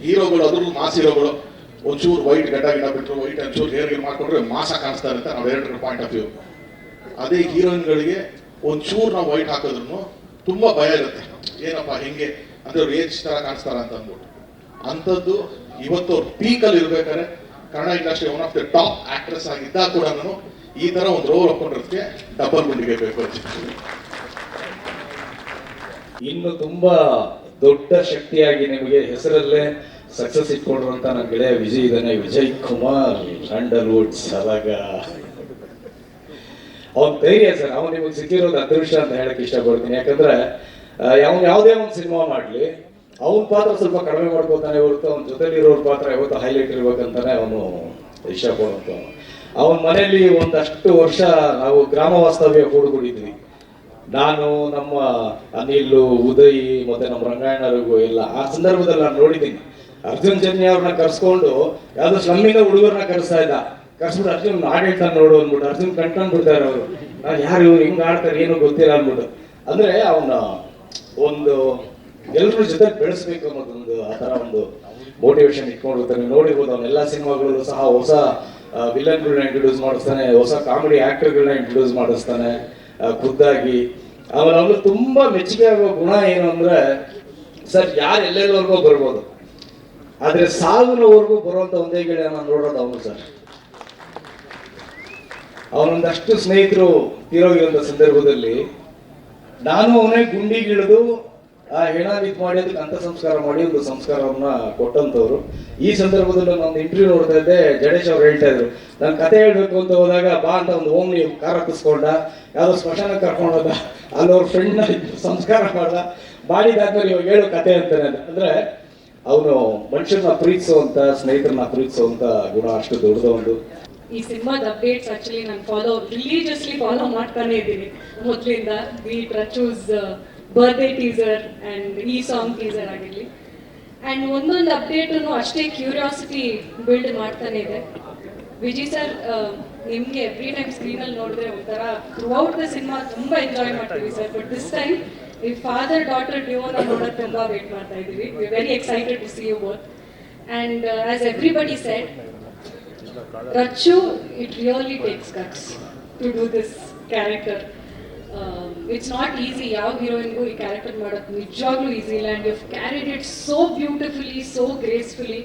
ಹೀರೋಗಳು, ಅದ್ರಲ್ಲೂ ಮಾಸ್ ಹೀರೋಗಳು, ಒಂಚೂರು ವೈಟ್ ಗಡ್ಡ ಗಿಡ ಬಿಟ್ಟರು, ವೈಟ್ ಒಂಚೂರು ಹೇರ್ ಮಾಡ್ಕೊಂಡ್ರೆ ಮಾಸ ಕಾಣಿಸ್ತಾ ಇರುತ್ತೆ ನಾವು ಡೈರೆಕ್ಟರ್ ಪಾಯಿಂಟ್ ಆಫ್ ವ್ಯೂ. ಅದೇ ಹೀರೋಯಿನ್ಗಳಿಗೆ ಒಂಚೂರು ನಾವು ವೈಟ್ ಹಾಕಿದ್ರು ತುಂಬಾ ಭಯ ಇರುತ್ತೆ, ಏನಪ್ಪ ಹೆಂಗೆ ಅಂದ್ರೆ ಅವ್ರು ಏಜ್ ತರ ಕಾಣಿಸ್ತಾರ ಅಂತ ಅಂದ್ಬಿಟ್ಟು. ಅಂಥದ್ದು ಇವತ್ತು ಅವ್ರು ಪೀಕಲ್ಲಿ ಇರ್ಬೇಕಾದ್ರೆ Kannada industry one of the top actress ಆಗಿದ್ದಾಗ ಕೂಡ ನಾನು ಈ ತರ ಒಂದು ರೋಲ್ ಹಾಕೊಂಡಿರೋದಕ್ಕೆ ಡಬಲ್ ಗುಂಡಿಗೆ ಬೇಕು.
ಇನ್ನು ತುಂಬಾ ದೊಡ್ಡ ಶಕ್ತಿಯಾಗಿ ನಿಮಗೆ ಹೆಸರಲ್ಲೇ ಸಕ್ಸಸ್ ಇಟ್ಕೊಂಡಿರುವಂತ ನನ್ನ ಗೆಳೆಯ ವಿಜಯ್ ಇದ್ದಾನೆ, ವಿಜಯ್ ಕುಮಾರ್, ಸ್ಯಾಂಡಲ್ವುಡ್ ಸಲಗ. ಅವನ್ ಧೈರ್ಯ ಸರ್, ಅವನು ನಿಮಗೆ ಸಿಕ್ಕಿರೋದು ಅದೃಷ್ಟ ಅಂತ ಹೇಳಕ್ ಇಷ್ಟಪಡ್ತೀನಿ. ಯಾಕಂದ್ರೆ ಯಾವುದೇ ಒಂದು ಸಿನಿಮಾ ಮಾಡ್ಲಿ ಅವನ ಪಾತ್ರ ಸ್ವಲ್ಪ ಕಡಿಮೆ ಮಾಡ್ಕೋತಾನೆ ಹೊರತು ಅವನ ಜೊತೆಲಿರೋರ ಪಾತ್ರ ಯಾವತ್ತು ಹೈಲೈಟ್ ಇರ್ಬೇಕಂತಾನೆ ಅವನು ಇಷ್ಟಪಡುವಂತ. ಅವನ ಮನೆಯಲ್ಲಿ ಒಂದಷ್ಟು ವರ್ಷ ನಾವು ಗ್ರಾಮ ವಾಸ್ತವ್ಯ ಕೂಡುಗೂಡಿದ್ವಿ. ನಾನು, ನಮ್ಮ ಅನಿಲ್, ಉದಯ್ ಮತ್ತೆ ನಮ್ಮ ರಂಗಾಯಣರಿಗೂ ಎಲ್ಲ ಆ ಸಂದರ್ಭದಲ್ಲಿ ನಾನು ನೋಡಿದ್ದೀನಿ. ಅರ್ಜುನ್ ಜನ್ಯ ಅವ್ರನ್ನ ಕರ್ಸ್ಕೊಂಡು ಯಾವ್ದೋ ಸ್ಲಮ್ಮಿಂದ ಹುಡುಗರನ್ನ ಕರೆಸ್ತಾ ಇದ್ದ. ಕರ್ಸ್ಬಿಟ್ಟು ಅರ್ಜುನ್ ಹಾಡು ಹೇಳ್ತಾನೆ ನೋಡು ಅಂದ್ಬಿಟ್ಟು ಅರ್ಜುನ್ ಕಂಡ್ಬಿಡ್ತಾರೆ ಅವರು. ನಾನು ಯಾರು ಇವ್ರು ಹಿಂಗ್ ಆಡ್ತಾರೆ ಏನೋ ಗೊತ್ತಿಲ್ಲ ಅಂದ್ಬಿಟ್ಟು. ಅಂದ್ರೆ ಅವನ ಒಂದು ಎಲ್ಲರ ಜೊತೆ ಬೆಳೆಸ್ಬೇಕು ಅನ್ನೋದೊಂದು ಆ ತರ ಒಂದು ಮೋಟಿವೇಶನ್ ಇಟ್ಕೊಂಡಿರ್ತಾನೆ. ನೋಡಿರ್ಬೋದು ಅವನೆಲ್ಲ ಸಿನಿಮಾಗಳಲ್ಲೂ ಸಹ ಹೊಸ ವಿಲನ್ಗಳನ್ನ ಇಂಟ್ರೊಡ್ಯೂಸ್ ಮಾಡಿಸ್ತಾನೆ, ಹೊಸ ಕಾಮಿಡಿ ಆಕ್ಟರ್ಗಳನ್ನ ಇಂಟ್ರೊಡ್ಯೂಸ್ ಮಾಡಿಸ್ತಾನೆ ಖುದ್ದಾಗಿ. ಆಮೇಲೆ ಅವನು ತುಂಬಾ ಮೆಚ್ಚುಗೆ ಆಗೋ ಗುಣ ಏನು ಅಂದ್ರೆ, ಸರ್ ಯಾರು ಎಲ್ಲೆಲ್ಲವರೆಗೂ ಬರ್ಬೋದು, ಆದ್ರೆ ಸಾವಿನವರೆಗೂ ಬರುವಂತ ಒಂದೇ ಗೆಳೆಯ ನಾನು ನೋಡೋದು ಅವನು ಸರ್. ಅವನೊಂದಷ್ಟು ಸ್ನೇಹಿತರು ತೀರೋಗಿರುವಂತ ಸಂದರ್ಭದಲ್ಲಿ ನಾನು ಅವನೇ ಗುಂಡಿಗಿಳಿದು ಆ ಹೆಣ ಇದು ಮಾಡಿ ಅದಕ್ಕೆ ಅಂತ ಸಂಸ್ಕಾರ ಮಾಡಿ ಒಂದು ಸಂಸ್ಕಾರವನ್ನ ಕೊಟ್ಟಂತವ್ರು. ಈ ಸಂದರ್ಭದಲ್ಲಿ ನಾನು ಇಂಟರ್ವ್ಯೂ ನೋಡ್ತಾ ಇದ್ದೆ, ಜಡೇಶ್ ಅವ್ರು ಹೇಳ್ತಾ ಇದ್ರು, ನಾನು ಕತೆ ಹೇಳ್ಬೇಕು ಅಂತ ಹೋದಾಗ ಬಾ ಅಂತ ಒಂದು ಓಮ್ನಿ ಕಾರ್ ಹತ್ತಿಸ್ಕೊಂಡ, ಯಾವ್ದೋ ಸ್ಮಶಾನ ಕರ್ಕೊಂಡು ಹೋದ, ಅಲ್ಲಿ ಅವ್ರ ಫ್ರೆಂಡ್ನ ಸಂಸ್ಕಾರ ಮಾಡ್ದ, ಮಾಡಿದಾದ್ಮೇಲೆ ಇವಾಗ ಹೇಳೋ ಕತೆ ಅಂತಾನೆ. ಅಂದ್ರೆ ಅವನು ಮನುಷ್ಯರನ್ನ ಪ್ರೀತಿಸುವಂತ, ಸ್ನೇಹಿತರನ್ನ ಪ್ರೀತಿಸುವಂತ ಗುಣ ಅಷ್ಟು ದೊಡ್ಡದ ಒಂದು.
ಈ ಸಿನಿಮಾದ ಅಪ್ಡೇಟ್ಸ್ ಆಕ್ಚುಲಿ ನಾನು ರಿಲೀಜಿಯಸ್ಲಿ ಫಾಲೋ ಮಾಡ್ತಾನೆ ಇದ್ದೀನಿ ಮೊದಲಿಂದ. Be it Rachu's birthday teaser and ಈ ಸಾಂಗ್ ಟೀಸರ್ ಆಗಿರಲಿ, ಆ್ಯಂಡ್ ಒಂದೊಂದು ಅಪ್ಡೇಟನ್ನು ಅಷ್ಟೇ ಕ್ಯೂರಿಯಾಸಿಟಿ ಬಿಲ್ಡ್ ಮಾಡ್ತಾನೆ ಇದೆ. ವಿಜಯ್ ಸರ್ ನಿಮಗೆ ಎವ್ರಿ ಟೈಮ್ ಸ್ಕ್ರೀನಲ್ಲಿ ನೋಡಿದ್ರೆ ಒಂಥರ ಥ್ರೂಔಟ್ ದ ಸಿನಿಮಾ ತುಂಬ ಎಂಜಾಯ್ ಮಾಡ್ತೀವಿ ಸರ್. ಬಟ್ ದಿಸ್ ಟೈಮ್ ಈ ಫಾದರ್ ಡಾಟರ್ ಡ್ಯೂನ ನೋಡೋದು ತುಂಬ ವೇಟ್ ಮಾಡ್ತಾ ಇದ್ದೀವಿ. We very excited to see you both. And as everybody said, Rachu, it really takes guts to do this character. It's not easy. Yav heroine go ee character madodu nijaglu easy illa, and you've carried it so beautifully, so gracefully.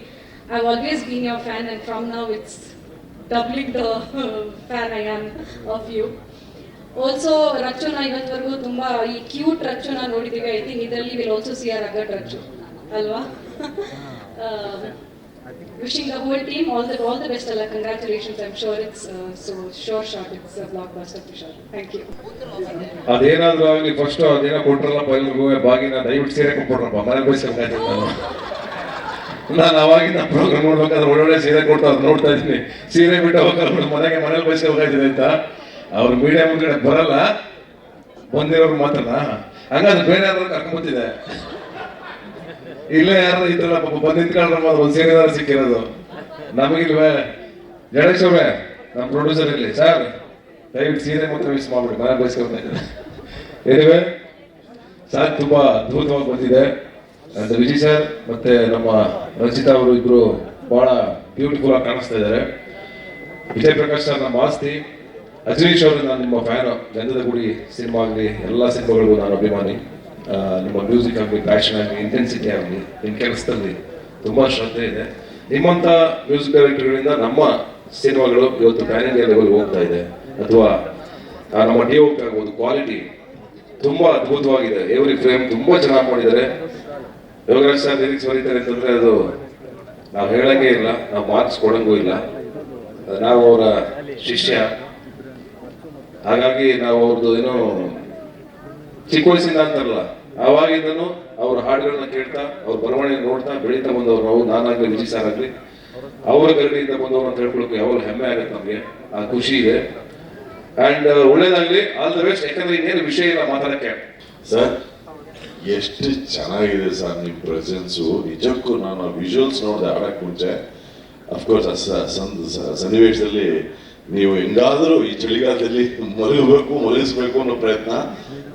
I've always been your fan, and from now it's doubling the fan I am of you. Also ರಚ್ಚುನ ಇವತ್ತವರೆಗೂ ತುಂಬಾ ಈ cute ರಚ್ಚುನ ನೋಡಿದ್ದೀವಿ. I think ಇದರಲ್ಲಿ will also see our rugged Rachu ಅಲ್ವಾ? Wishing the whole team all the best. Allah, congratulations. I'm sure it's short. It's a blockbuster for sure. Thank you.
ಅದೇನಾದ್ರೂ ಆಗಲಿ first ಅದೇನೋ ಕೊಟ್ರಲ್ಲ ಪೈಲ್ಗೂ ಬಾಗಿನ ದಯವಿಟ್ಟು ಸೀರೆ ಕೊಟ್ಬಿಟ್ರಪ್ಪ ಮನೆ ಬಯಸ್ಬೇಕಾಯ್ತು. ನಾನು ಅವಾಗಿನ ಪ್ರೋಗ್ರಾಮ್ ನೋಡ್ಬೇಕಾದ್ರೆ ಒಳ್ಳೊಳ್ಳೆ ಸೀರೆ ಕೊಟ್ಟು ಅವ್ರು ನೋಡ್ತಾ ಇದ್ದೀನಿ. ಸೀರೆ ಬಿಟ್ಟು ಹೋಗ್ತಾರೆ ಮನೇಲಿ ಬಯಸ್ಬೇಕಾಯ್ತದೆ ಅಂತ. ಅವ್ರು ಮೀಡಿಯಾ ಮುಂದೆ ಬರಲ್ಲ, ಬಂದಿರೋರು ಮಾತ್ರ. ಹಂಗಾದ್ರೆ ಬೇರೆ ಯಾರು ಕರ್ಕೊಂಬತ್ತಿದೆ, ಇಲ್ಲೇ ಯಾರು ಇದ್ರಲ್ಲ ಪಾಪ ಬಂದು ನಿಂತ್ಕೊಂಡ್ರಮ್ಮ, ಒಂದು ಸೀರೆದಾರ ಸಿಕ್ಕಿರೋದು ನಮಗಿಲ್ವೇ? ಜಡೇಶ್ ಅವ್ರೆ, ನಮ್ಮ ಪ್ರೊಡ್ಯೂಸರ್ ಇಲ್ಲಿ ಸರ್, ದಯವಿಟ್ಟು ಸೀರೆ ಮಾತ್ರ ಮಿಸ್ ಮಾಡ್ಬಿಡಿ, ಮನೆ ಬಯಸ್ಕೊಳ್ತಾ ಇದ್ದಾರೆ. ಏನಿವೆ ಸಾರ್ ತುಂಬಾ ಅದ್ಭುತವಾಗಿ ಬಂದಿದೆ. ಅಂತ ವಿಜಯ್ ಸರ್ ಮತ್ತೆ ನಮ್ಮ ರಚಿತಾ ಅವರು ಇಬ್ರು ಬಹಳ ಬ್ಯೂಟಿಫುಲ್ ಆಗಿ ಕಾಣಿಸ್ತಾ ಇದ್ದಾರೆ. ವಿಜಯ್ ಪ್ರಕಾಶ್ ಸರ್ ನಮ್ಮ ಆಸ್ತಿ. ಅಜನೀಶ್ ಅವರು ನಾನು ನಿಮ್ಮ ಫ್ಯಾನ್. ಗಂಧದ ಗುಡಿ ಸಿನಿಮಾ ಆಗಲಿ ಎಲ್ಲ ಸಿನಿಮಾಗಳಿಗೂ ನಾನು ಅಭಿಮಾನಿ. ನಿಮ್ಮ ಮ್ಯೂಸಿಕ್ ಆಗಲಿ, ಪ್ಯಾಷನ್ ಆಗಲಿ, ಇಂಟೆನ್ಸಿಟಿ ಆಗಲಿ, ನಿಮ್ಮ ಕೆಲಸದಲ್ಲಿ ತುಂಬ ಶ್ರದ್ಧೆ ಇದೆ. ನಿಮ್ಮಂಥ ಮ್ಯೂಸಿಕ್ ಡೈರೆಕ್ಟರ್ಗಳಿಂದ ನಮ್ಮ ಸಿನಿಮಾಗಳು ಇವತ್ತು ಪ್ಯಾನ್ ಇಂಡಿಯಾ ಲೆವೆಲ್ ಹೋಗ್ತಾ ಇದೆ. ಅಥವಾ ನಮ್ಮ ಡಿಒಪಿ ಆಗ್ಬೋದು, ಕ್ವಾಲಿಟಿ ತುಂಬ ಅದ್ಭುತವಾಗಿದೆ. ಎವ್ರಿ ಫ್ರೇಮ್ ತುಂಬ ಚೆನ್ನಾಗಿ ಮಾಡಿದ್ದಾರೆ. ಯೋಗರಾಜ್ ಸರ್ ಲಿರಿಕ್ಸ್ ಬರೀತಾರೆ ಅಂತಂದರೆ ಅದು ನಾವು ಹೇಳಂಗೇ ಇಲ್ಲ, ನಾವು ಮಾರ್ಕ್ಸ್ ಕೊಡಂಗೂ ಇಲ್ಲ. ನಾವು ಅವರ ಶಿಷ್ಯ. ಹಾಗಾಗಿ ನಾವು ಅವ್ರದ್ದು ಏನೋ ಚಿಕ್ಕ ವಯಸ್ಸಿಂದ ಅಂತಾರಲ್ಲ, ಆವಾಗಿಂದನು ಅವ್ರ ಹಾಡುಗಳನ್ನ ಕೇಳ್ತಾ, ಅವ್ರ ಬರವಣಿಗೆ ನೋಡ್ತಾ ಬೆಳೀತಾ ಬಂದವ್ರು ನಾವು. ನಾನಾಗಲಿ, ವಿಜಯ್ ಸರ್ ಆಗಲಿ, ಅವರ ಗರಡಿಯಿಂದ ಬಂದವ್ರು ಅಂತ ಹೇಳ್ಕೊಳಕ್ಕೆ ಯಾವಾಗ ಹೆಮ್ಮೆ ಆಗುತ್ತೆ ನಮಗೆ. ಆ ಖುಷಿ ಇದೆ. ಅಂಡ್ ಒಳ್ಳೇದಾಗ್ಲಿ, ಆಲ್ ದ ಬೆಸ್ಟ್. ಯಾಕಂದ್ರೆ ಇನ್ನೇನು ವಿಷಯ ಇಲ್ಲ ಮಾತಾಡಕ್ಕೆ.
ಸರ್, ಎಷ್ಟು ಚೆನ್ನಾಗಿದೆ ಸರ್ ನಿಮ್ಮ ಪ್ರೆಸೆನ್ಸು. ನಿಜಕ್ಕೂ ನಾನು ವಿಜುವಲ್ಸ್ ನೋಡಿದೆ ಆಡಕ್ಕೆ ಮುಂಚೆ. ಅಫ್ಕೋರ್ಸ್ ಸನ್ನಿವೇಶದಲ್ಲಿ ನೀವು ಹೆಂಗಾದರೂ ಈ ಚಳಿಗಾಲದಲ್ಲಿ ಮಲಗಿಸ್ಬೇಕು ಅನ್ನೋ ಪ್ರಯತ್ನ,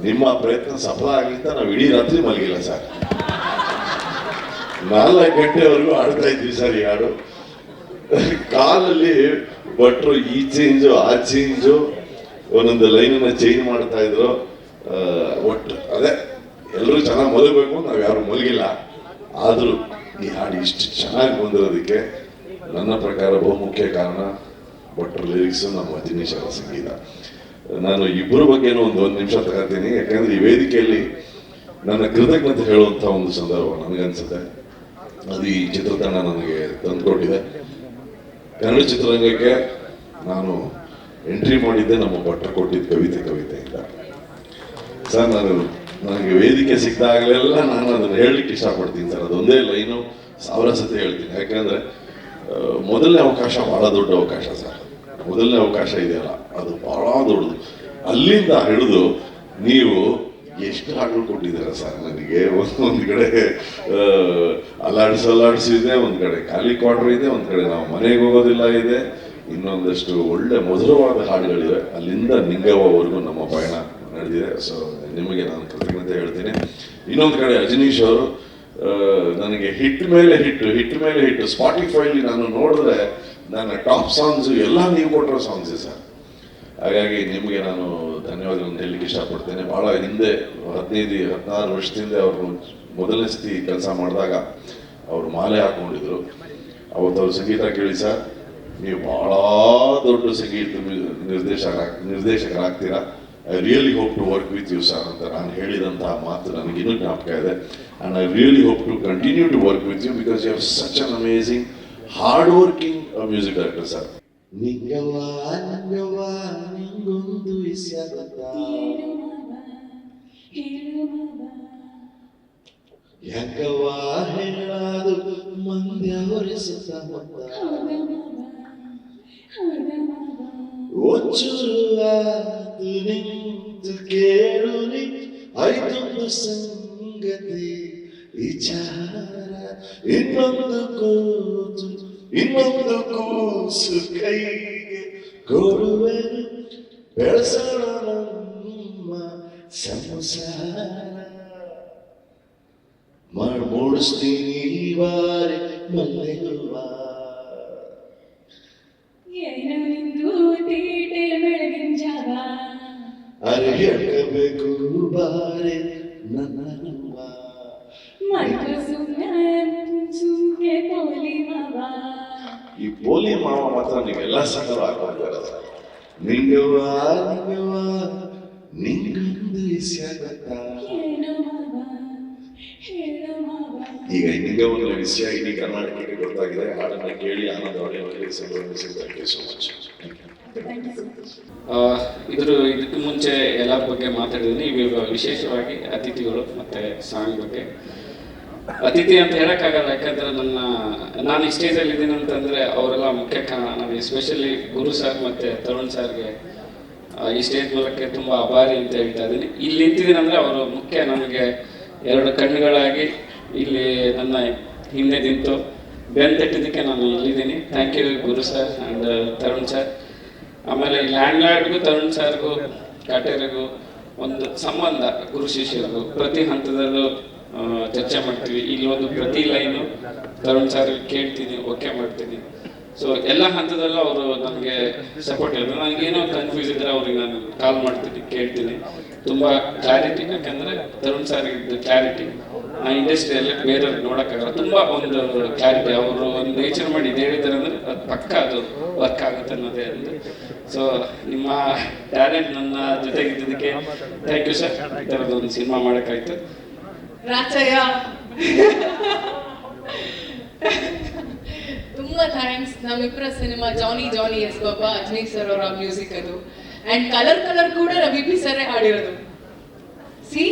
ನಿಮ್ಮ ಪ್ರಯತ್ನ ಸಫಲ ಆಗಲಿ ಅಂತ ನಾವು ಇಡೀ ರಾತ್ರಿ ಮಲಗಿಲ್ಲ ಸರ್. 4 ಗಂಟೆವರೆಗೂ ಆಡ್ತಾ ಇದ್ವಿ ಸರ್ ಈ ಹಾಡು. ಕಾಲಲ್ಲಿ ಭಟ್ರು ಈ ಚೇಂಜು ಆ ಚೇಂಜು ಒಂದೊಂದು ಲೈನನ್ನ ಚೇಂಜ್ ಮಾಡ್ತಾ ಇದ್ರು. ಒಟ್ಟು ಅದೇ ಎಲ್ಲರೂ ಚೆನ್ನಾಗಿ ಮಲಗಬೇಕು, ನಾವು ಯಾರು ಮಲಗಿಲ್ಲ. ಆದರೂ ಈ ಹಾಡು ಇಷ್ಟು ಚೆನ್ನಾಗಿ ಬಂದಿರೋದಕ್ಕೆ ನನ್ನ ಪ್ರಕಾರ ಬಹುಮುಖ್ಯ ಕಾರಣ ಭಟ್ರ ಲಿರಿಕ್ಸ್, ನಮ್ಮ ಅಜನೀಶ್ ಅವರ ಸಂಗೀತ. ನಾನು ಇಬ್ಬರ ಬಗ್ಗೆನೂ ಒಂದು ನಿಮಿಷ ತಗೋತೀನಿ. ಯಾಕಂದ್ರೆ ಈ ವೇದಿಕೆಯಲ್ಲಿ ನನ್ನ ಕೃತಜ್ಞತೆ ಹೇಳುವಂಥ ಒಂದು ಸಂದರ್ಭ ನನಗನ್ಸುತ್ತೆ. ಅದು ಈ ಚಿತ್ರತಂಡ ನನಗೆ ತಂದುಕೊಟ್ಟಿದೆ. ಕನ್ನಡ ಚಿತ್ರರಂಗಕ್ಕೆ ನಾನು ಎಂಟ್ರಿ ಮಾಡಿದ್ದೆ ನಮ್ಮ ಭಟ್ರ ಕೊಟ್ಟಿದ್ದ ಕವಿತೆಯಿಂದ. ಸರ್, ನನಗೆ ವೇದಿಕೆ ಸಿಕ್ಕಾಗಲೆಲ್ಲ ನಾನು ಅದನ್ನು ಹೇಳಲಿಕ್ಕೆ ಇಷ್ಟಪಡ್ತೀನಿ ಸರ್. ಅದೊಂದೇ ಲೈನು 1000 ಸತಿ ಹೇಳ್ತೀನಿ. ಯಾಕಂದ್ರೆ ಮೊದಲನೇ ಅವಕಾಶ ಬಹಳ ದೊಡ್ಡ ಅವಕಾಶ ಸರ್. ಮೊದಲನೇ ಅವಕಾಶ ಇದೆಯಲ್ಲ, ಅದು ಬಹಳ ದೊಡ್ಡದು. ಅಲ್ಲಿಂದ ಹಿಡಿದು ನೀವು ಎಷ್ಟು ಹಾಡುಗಳು ಕೊಟ್ಟಿದ್ದೀರಾ ಸರ್ ನನಗೆ. ಒಂದು ಕಡೆ ಅಲ್ಲಾಡಿಸಿದೆ, ಒಂದು ಕಡೆ ಖಾಲಿ ಕ್ವಾರ್ಟರ್ ಇದೆ, ಒಂದು ಕಡೆ ನಾವು ಮನೆಗೆ ಹೋಗೋದಿಲ್ಲ ಇದೆ, ಇನ್ನೊಂದಷ್ಟು ಒಳ್ಳೆ ಮಧುರವಾದ ಹಾಡುಗಳಿವೆ. ಅಲ್ಲಿಂದ ನಿಂಗವ್ವವರೆಗೂ ನಮ್ಮ ಪಯಣ ನಡೆದಿದೆ. ಸೊ ನಿಮಗೆ ನಾನು ಕೃತಜ್ಞತೆ ಹೇಳ್ತೀನಿ. ಇನ್ನೊಂದು ಕಡೆ ಅಜನೀಶ್ ಅವರು ನನಗೆ ಹಿಟ್ ಮೇಲೆ ಹಿಟ್ಟು ಸ್ಪಾಟಿಫೈಲಿ ನಾನು ನೋಡಿದ್ರೆ ನನ್ನ ಟಾಪ್ ಸಾಂಗ್ಸ್ ಎಲ್ಲ ನೀವು ಕೊಟ್ಟಿರೋ ಸಾಂಗ್ಸೇ ಸರ್. ಹಾಗಾಗಿ ನಿಮಗೆ ನಾನು ಧನ್ಯವಾದಗಳನ್ನು ಹೇಳಲಿಕ್ಕೆ ಇಷ್ಟಪಡ್ತೇನೆ. ಭಾಳ ಹಿಂದೆ 15-16 ವರ್ಷದಿಂದ ಅವರು ಮೊದಲನೇ ಸತಿ ಕೆಲಸ ಮಾಡಿದಾಗ ಅವರು ಮಾಲೆ ಹಾಕೊಂಡಿದ್ರು. ಅವತ್ತು ಅವ್ರ ಸಂಗೀತ ಕೇಳಿ ಸರ್, ನೀವು ಭಾಳ ದೊಡ್ಡ ಸಂಗೀತ ನಿರ್ದೇಶಕರಾಗ್ತೀರಾ. I really hope to work with you sir ಅಂತ ನಾನು ಹೇಳಿದಂತಹ ಮಾತು ನನಗಿನ್ನೂ ಜ್ಞಾಪಕ ಇದೆ. And I really hope to continue to work with you because you have such an amazing hard working music director sir. ನಿಂಗವ್ವ ನಿಂಗೊಂದು ವಿಷಯ ಗೊತ್ತಾ, ಯಾಕವ್ವ ಹೇಳಾದು ಮಂದ್ಯ ಹೊರಿಸುತ್ತ ಒಚ್ಚುರುವಾದು ನಿಂತು ಕೇಳುನಿ ಐದೊಂದು ಸಂಗತಿ ವಿಚಾರ, ಇನ್ನೊಂದು ಕೂಸು ಕೈಗೆ ಕೊಡುವೆನು ಬೆಳೆಸೋಣ ನಮ್ಮ ಸಂಸಾರ, ಮೂಡಿಸ್ತೀನಿ ಬಾರಿ ಮಲ್ಲೆಗುವ. ಅರೆ ಹೇಳ್ಕಬೇಕು ಬಾರೆ ನನ್ನ ಈ ಪೋಲಿ ಮಾವ ಮಾತ್ರ ನೀವೆಲ್ಲ ಸಂಗವ ಆಗ್ತಾ ಇದ್ದಾರೆ. ನಿಂಗವ್ವ ನಿಂಗೊಂದು ವಿಷಯ ಗೊತ್ತಾ? ಈಗ ನಿಮಗೆ ಒಂದು ವಿಷಯ ಇಡೀ ಕರ್ನಾಟಕಕ್ಕೆ ಗೊತ್ತಾಗಿದೆ. ಹಾಡನ್ನ ಕೇಳಿ ಆನಂದ ಅವರಿಗೆ ಸಂಭ್ರಮಿಸಿ. Thank you so much.
ಇದಕ್ಕೆ ಮುಂಚೆ ಎಲ್ಲರ ಬಗ್ಗೆ ಮಾತಾಡಿದ್ದೀನಿ. ಇವಾಗ ವಿಶೇಷವಾಗಿ ಅತಿಥಿಗಳು ಮತ್ತೆ ಸಾಂಗ್ ಬಗ್ಗೆ. ಅತಿಥಿ ಅಂತ ಹೇಳಕ್ಕಾಗಲ್ಲ, ಯಾಕಂದ್ರೆ ನಾನು ಈ ಸ್ಟೇಜಲ್ಲಿ ಇದ್ದೀನಿ ಅಂತಂದ್ರೆ ಅವರೆಲ್ಲ ಮುಖ್ಯ ಕಾರಣ. ನಾನು ಎಸ್ಪೆಷಲಿ ಗುರು ಸರ್ ಮತ್ತೆ ತರುಣ್ ಸರ್ಗೆ ಈ ಸ್ಟೇಜ್ ಮೂಲಕ ತುಂಬಾ ಆಭಾರಿ ಅಂತ ಹೇಳ್ತಾ ಇದ್ದೀನಿ. ಇಲ್ಲಿ ನಿಂತಿದ್ದೀನಿ ಅಂದ್ರೆ ಅವರು ಮುಖ್ಯ. ನನಗೆ ಎರಡು ಕಣ್ಣುಗಳಾಗಿ ಇಲ್ಲಿ ನನ್ನ ಹಿಂದೆ ನಿಂತು ಬೆಂತಟ್ಟಿದ್ದಕ್ಕೆ ನಾನು ಇಲ್ಲಿದ್ದೀನಿ. Thank you Guru sir and Tarun sir. ಆಮೇಲೆ ಈ ಲ್ಯಾಂಡ್ಲಾರ್ಡ್ಗೂ ತರುಣ್ ಸರ್ಗೂ ಕಾಟೇರಿಗೂ ಒಂದು ಸಂಬಂಧ, ಗುರು ಶಿಷ್ಯರಿಗೂ ಪ್ರತಿ ಹಂತದಲ್ಲೂ ಚರ್ಚೆ ಮಾಡ್ತೀವಿ. ಇಲ್ಲಿ ಒಂದು ಪ್ರತಿ ಲೈನು ತರುಣ್ ಸರ್ ಕೇಳ್ತೀನಿ, ಓಕೆ ಮಾಡ್ತೀನಿ. ಸೊ ಎಲ್ಲ ಹಂತದಲ್ಲೂ ಅವರು ನನಗೆ ಸಪೋರ್ಟ್ ಇರೋದು. ನನಗೇನೋ ಕನ್ಫ್ಯೂಸ್ ಇದ್ರೆ ಅವ್ರಿಗೆ ನಾನು ಕಾಲ್ ಮಾಡ್ತೀನಿ, ಕೇಳ್ತೀನಿ. ತುಂಬ ಕ್ಲಾರಿಟಿ, ಯಾಕಂದರೆ ತರುಣ್ ಸರ್ ಇದ್ದ ಕ್ಲಾರಿಟಿ ಇಂಡಸ್ಟ್ರಿಯಲ್ಲಿ ಬೇರೆಯವ್ರಿಗೆ ನೋಡೋಕ್ಕಾಗಲ್ಲ. ತುಂಬ ಒಂದು ಕ್ಲಾರಿಟಿ, ಅವರು ಒಂದು ನೇಚರ್ ಮಾಡಿ ಇದು ಹೇಳಿದ್ದಾರೆ ಅಂದರೆ ಅದು ಪಕ್ಕ ಅದು ವರ್ಕ್ ಆಗುತ್ತೆ ಅನ್ನೋದೇ ಅಂದರೆ. ಸೊ ನಿಮ್ಮ ಟ್ಯಾಲೆಂಟ್ ನನ್ನ ಜೊತೆಗಿದ್ದದಕ್ಕೆ ಥ್ಯಾಂಕ್ ಯು ಸರ್. ಈ ಥರದೊಂದು ಸಿನಿಮಾ ಮಾಡೋಕ್ಕಾಯ್ತು.
ರಾಚಯ್ಯ ತುಂಬಾ ಥ್ಯಾಂಕ್ಸ್. ನಮ್ಮಿಬ್ಬರ cinema Johnny S Baba, Ajmeer sir ಅವರ ಮ್ಯೂಸಿಕ್ ಅದು. ಅಂಡ್ ಕಲರ್ ಕೂಡ ರವಿ ಸರೇ ಹಾಡಿರೋದು. ಸಿ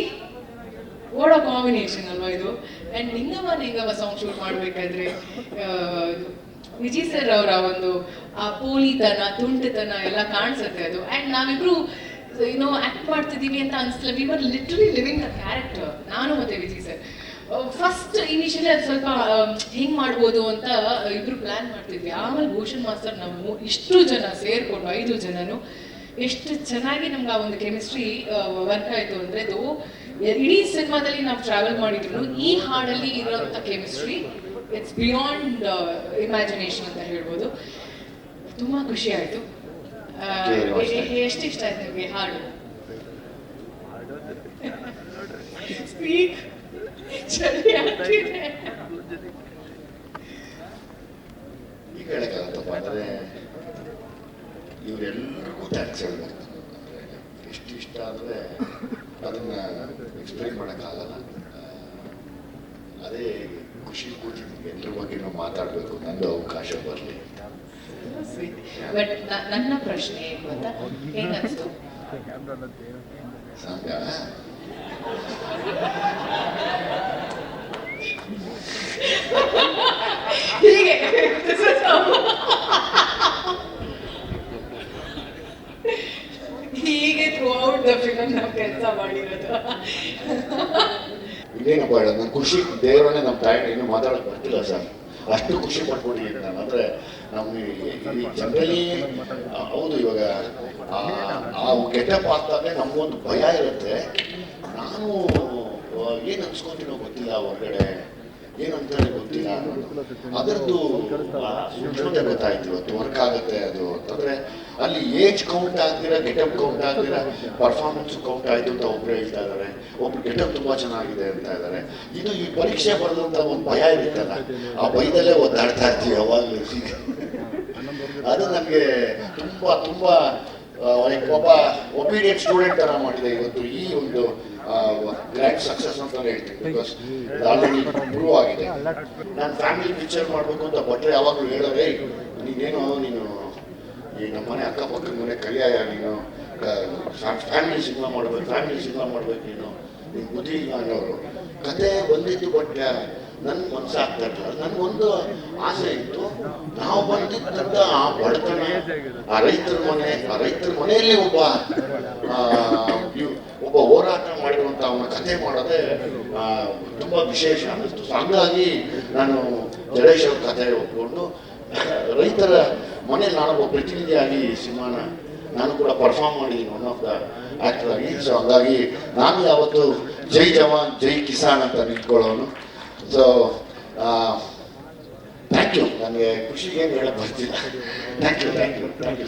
ವಾಟ್ ಅ ಕಾಂಬಿನೇಷನ್ ಅಲ್ವಾ ಇದು. ಅಂಡ್ ನಿಂಗವ ಸಾಂಗ್ ಶೂಟ್ ಮಾಡ್ಬೇಕಾದ್ರೆ ವಿಜಯ್ ಸರ್ ಅವರ ಒಂದು ಆ ಪೋಲಿತನ, ತುಂಟತನ ಎಲ್ಲ ಕಾಣಿಸುತ್ತೆ ಅದು. ಅಂಡ್ ನಾವಿಬ್ರು ಆಕ್ಟ್ ಮಾಡ್ತಿದ್ದೀವಿ ಅಂತ ಅನ್ಸಲ್ಲ. We were literally living the character, ನಾನು ಮತ್ತೆ ವಿಜಯ್ ಸರ್. ಫಸ್ಟ್ ಇನಿಷಿಯಲಿ ಅದು ಸ್ವಲ್ಪ ಹೆಂಗ್ ಮಾಡ್ಬೋದು ಅಂತ ಇಬ್ರು ಪ್ಲಾನ್ ಮಾಡ್ತಿದ್ವಿ. ಆಮೇಲೆ ಭೂಷಣ್ ಮಾಸ್ತರ್ ನಾವು ಇಷ್ಟು ಜನ ಸೇರ್ಕೊಂಡು 5 ಜನನು ಎಷ್ಟು ಚೆನ್ನಾಗಿ ನಮ್ಗೆ ಆ ಒಂದು ಕೆಮಿಸ್ಟ್ರಿ ವರ್ಕ್ ಆಯ್ತು ಅಂದ್ರೆ ಅದು ಇಡೀ ಸಿನಿಮಾದಲ್ಲಿ ನಾವು ಟ್ರಾವೆಲ್ ಮಾಡಿದ್ರು ಈ ಹಾಡಲ್ಲಿ ಇರೋಂಥ ಕೆಮಿಸ್ಟ್ರಿ ಇಟ್ಸ್ ಬಿಯಾಂಡ್ ಇಮ್ಯಾಜಿನೇಷನ್ ಅಂತ ಹೇಳ್ಬೋದು. ತುಂಬಾ ಖುಷಿ ಆಯ್ತು. ಎಷ್ಟು ಇಷ್ಟ ಆಯ್ತು ನಿಮಗೆ ಹಾಡು? ಸ್ಪೀಕ್ ಚಳಿ ಆಗ್ತಿದೆ.
ಈಗ ಹೇಳಕ್ಕಾಗತ್ತಪ್ಪ ಅಂದರೆ ಇವರೆಲ್ಲರಿಗೂ ಥ್ಯಾಂಕ್ಸ್ ಹೇಳ್ಬೇಕು. ಎಷ್ಟು ಇಷ್ಟ ಅಂದರೆ ಅದನ್ನು ಎಕ್ಸ್ಪ್ಲೈನ್ ಮಾಡೋಕ್ಕಾಗಲ್ಲ. ಅದೇ ಖುಷಿ ಕೂತಿದ್ವಿ ಎಲ್ಲರ ಬಗ್ಗೆನೂ ಮಾತಾಡಬೇಕು, ನಂದು ಅವಕಾಶ ಬರಲಿ.
ಬಟ್ ನನ್ನ ಪ್ರಶ್ನೆ ಏನು ಗೊತ್ತಾ, ಹೆಂಗನ್ಸ್ತು
ಸಂಗ?
ಹೀಗೆ ಹೀಗೆ ಥ್ರೂ ಔಟ್ ದ ಫಿಲಮ್ ನಾವು ಕೆಲಸ ಮಾಡಿರೋದು.
ಇದೇನಪ್ಪ ಹೇಳೋದು, ನನ್ನ ಖುಷಿ ದೇವರನ್ನೇ ನಮ್ಮ ತಾಯಿ ಇನ್ನೂ ಮಾತಾಡೋಕೆ ಬರ್ತಿಲ್ಲ ಸರ್. ಅಷ್ಟು ಖುಷಿ ಪಡ್ಕೊಂಡಿದ್ದೀನಿ ನಾನು. ಅಂದರೆ ನಮ್ಮ ಜನರಲಿ ಹೌದು, ಇವಾಗ ಆ ಗೆಟಪ್ ಆಗ್ತಾನೆ ನಮಗೊಂದು ಭಯ ಇರುತ್ತೆ. ನಾನು ಏನು ಅನ್ಸ್ಕೊತೀನೋ ಗೊತ್ತಿಲ್ಲ, ಹೊರಗಡೆ ಏನಂತ ಗೊತ್ತಿಲ್ಲ. ಅದರದ್ದು ಸೂಕ್ಷ್ಮತೆ ಗೊತ್ತಾಯ್ತು. ಇವತ್ತು ವರ್ಕ್ ಆಗುತ್ತೆ ಅದು ಅಂತಂದರೆ ಅಲ್ಲಿ ಏಜ್ ಕೌಂಟ್ ಆಗ್ತೀರಾ, ಗೆಟಪ್ ಕೌಂಟ್ ಆಗ್ತೀರಾ, ಪರ್ಫಾರ್ಮೆನ್ಸ್ ಕೌಂಟ್ ಆಯಿತು ಅಂತ ಒಬ್ಬರು ಹೇಳ್ತಾ ಇದ್ದಾರೆ, ಒಬ್ರು ಗೆಟಪ್ ತುಂಬ ಚೆನ್ನಾಗಿದೆ ಅಂತ ಇದ್ದಾರೆ. ಇದು ಈ ಪರೀಕ್ಷೆ ಬರೆದಂಥ ಒಂದು ಭಯ ಇರುತ್ತಲ್ಲ, ಆ ಭಯದಲ್ಲೇ ಒದ್ದಾಡ್ತಾ ಇರ್ತೀವಿ ಯಾವಾಗಲೂ. ಅದು ನನಗೆ ತುಂಬ ಒಬ್ಬ ಒಬೀಡಿಯಂಟ್ ಸ್ಟೂಡೆಂಟ್ ಥರ ಮಾಡಿದೆ ಇವತ್ತು ಈ ಒಂದು ಗ್ರ್ಯಾಂಡ್ ಸಕ್ಸಸ್ ಅಂತ ಹೇಳ್ತೀನಿ. ಬಿಕಾಸ್ ಆಲ್ರೆಡಿ ಪ್ರೂವ್ ಆಗಿದೆ. ನಾನು ಫ್ಯಾಮಿಲಿ ಪಿಕ್ಚರ್ ಮಾಡಬೇಕು ಅಂತ ಭಟ್ರೆ ಯಾವಾಗಲೂ ಹೇಳೋರೆ, ನೀನು ಈ ನಮ್ಮ ಮನೆ ಅಕ್ಕಪಕ್ಕದ ಮನೆ ಕಲಿಯಾಯ, ನೀನು ಫ್ಯಾಮಿಲಿ ಸಿನಿಮಾ ಮಾಡ್ಬೇಕು ನೀನು ಬುದ್ಧಿ ಇಲ್ಲ ಅನ್ನೋರು ಕತೆ ಬಂದಿದ್ದು. ಬಟ್ ನನ್ಗೆ ಮನಸ್ಸಾಗ್ತಾ ಇರಲಿಲ್ಲ. ನನಗೊಂದು ಆಸೆ ಇತ್ತು, ನಾವು ಬಂದಿದ್ದಂಥ ಆ ಬಡತನ, ಆ ರೈತರ ಮನೆಯಲ್ಲಿ ಒಬ್ಬ ಹೋರಾಟ ಮಾಡಿರುವಂಥ ಅವನ ಕತೆ ಮಾಡೋದೇ ತುಂಬ ವಿಶೇಷ ಅನ್ನಿಸ್ತು. ಹಂಗಾಗಿ ನಾನು ಜಡೇಶ್ ಅವ್ರ ಕತೆ ಒಪ್ಕೊಂಡು ರೈತರ ಮನೇಲಿ ನಾನೊಬ್ಬ ಪ್ರತಿನಿಧಿಯಾಗಿ ಈ ಸಿನಿಮಾನ ನಾನು ಕೂಡ ಪರ್ಫಾರ್ಮ್ ಮಾಡಿದ್ದೀನಿ, ಒನ್ ಆಫ್ ದ ಆ್ಯಕ್ಟರ್ ಆಗಿ. ಸೊ ಹಂಗಾಗಿ ನಾನು ಯಾವತ್ತು ಜೈ ಜವಾನ್ ಜೈ ಕಿಸಾನ್ ಅಂತ ನಿಂತ್ಕೊಳ್ಳೋನು. So thank you. ನನಗೆ ಖುಷಿಗೆ ಏನು ಹೇಳಕ್ಕೆ ಬರ್ತಿಲ್ಲ. Thank you.